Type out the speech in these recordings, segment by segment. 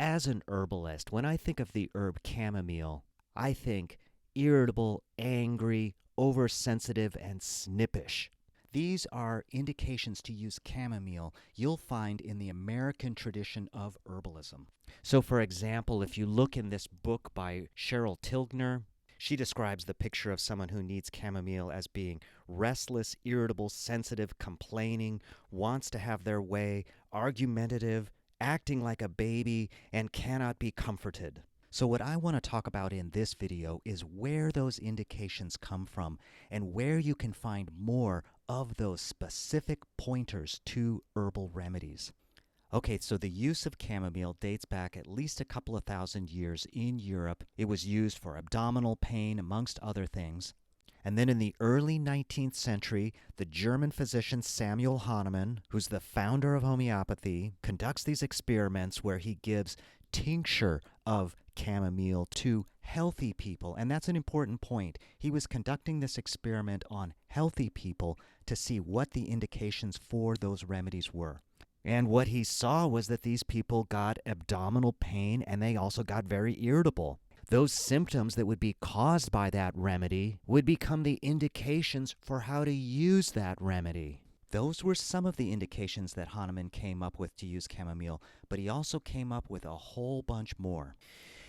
As an herbalist, when I think of the herb chamomile, I think irritable, angry, oversensitive, and snippish. These are indications to use chamomile you'll find in the American tradition of herbalism. So, for example, if you look in this book by Cheryl Tilgner, she describes the picture of someone who needs chamomile as being restless, irritable, sensitive, complaining, wants to have their way, argumentative, acting like a baby, and cannot be comforted. So what I want to talk about in this video is where those indications come from and where you can find more of those specific pointers to herbal remedies. Okay, so the use of chamomile dates back at least a couple of thousand years in Europe. It was used for abdominal pain, amongst other things. And then in the early 19th century, the German physician Samuel Hahnemann, who's the founder of homeopathy, conducts these experiments where he gives tincture of chamomile to healthy people. And that's an important point. He was conducting this experiment on healthy people to see what the indications for those remedies were. And what he saw was that these people got abdominal pain and they also got very irritable. Those symptoms that would be caused by that remedy would become the indications for how to use that remedy. Those were some of the indications that Hahnemann came up with to use chamomile, but he also came up with a whole bunch more.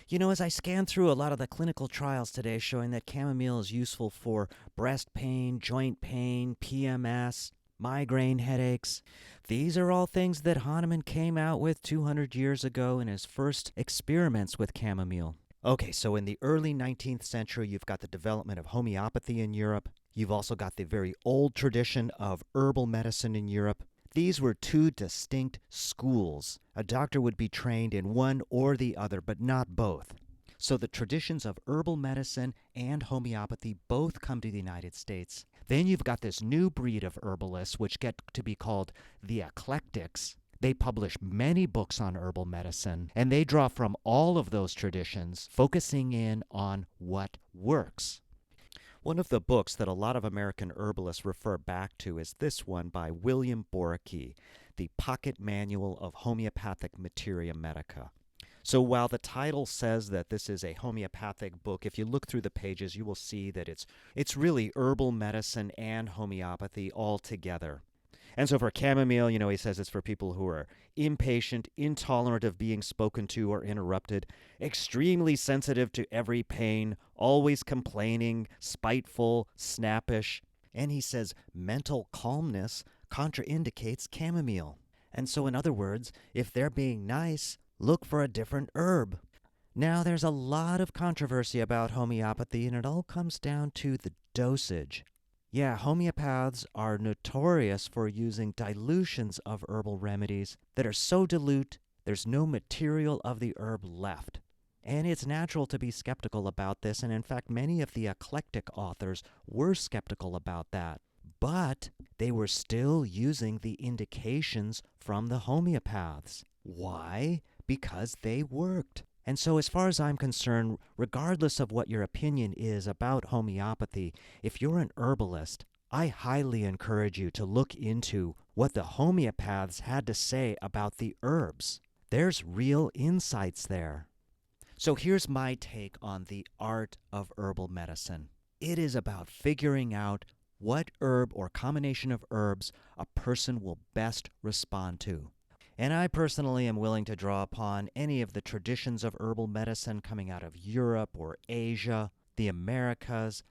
You know, as I scanned through a lot of the clinical trials today showing that chamomile is useful for breast pain, joint pain, PMS, migraine headaches. These are all things that Hahnemann came out with 200 years ago in his first experiments with chamomile. Okay, so in the early 19th century, you've got the development of homeopathy in Europe. You've also got the very old tradition of herbal medicine in Europe. These were two distinct schools. A doctor would be trained in one or the other, but not both. So the traditions of herbal medicine and homeopathy both come to the United States. Then you've got this new breed of herbalists, which get to be called the eclectics. They publish many books on herbal medicine, and they draw from all of those traditions, focusing in on what works. One of the books that a lot of American herbalists refer back to is this one by William Borachey, The Pocket Manual of Homeopathic Materia Medica. So while the title says that this is a homeopathic book, if you look through the pages, you will see that it's really herbal medicine and homeopathy all together. And so for chamomile, he says it's for people who are impatient, intolerant of being spoken to or interrupted, extremely sensitive to every pain, always complaining, spiteful, snappish. And he says mental calmness contraindicates chamomile. And so in other words, if they're being nice, look for a different herb. Now there's a lot of controversy about homeopathy, and it all comes down to the dosage. Yeah, homeopaths are notorious for using dilutions of herbal remedies that are so dilute there's no material of the herb left. And it's natural to be skeptical about this, and in fact many of the eclectic authors were skeptical about that. But they were still using the indications from the homeopaths. Why? Because they worked. And so as far as I'm concerned, regardless of what your opinion is about homeopathy, if you're an herbalist, I highly encourage you to look into what the homeopaths had to say about the herbs. There's real insights there. So here's my take on the art of herbal medicine. It is about figuring out what herb or combination of herbs a person will best respond to. And I personally am willing to draw upon any of the traditions of herbal medicine coming out of Europe or Asia, the Americas,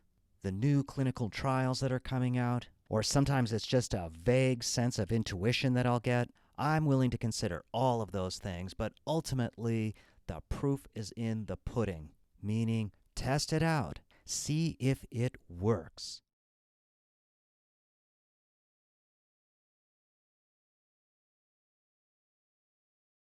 the new clinical trials that are coming out, or sometimes it's just a vague sense of intuition that I'll get. I'm willing to consider all of those things, but ultimately the proof is in the pudding, meaning test it out, see if it works.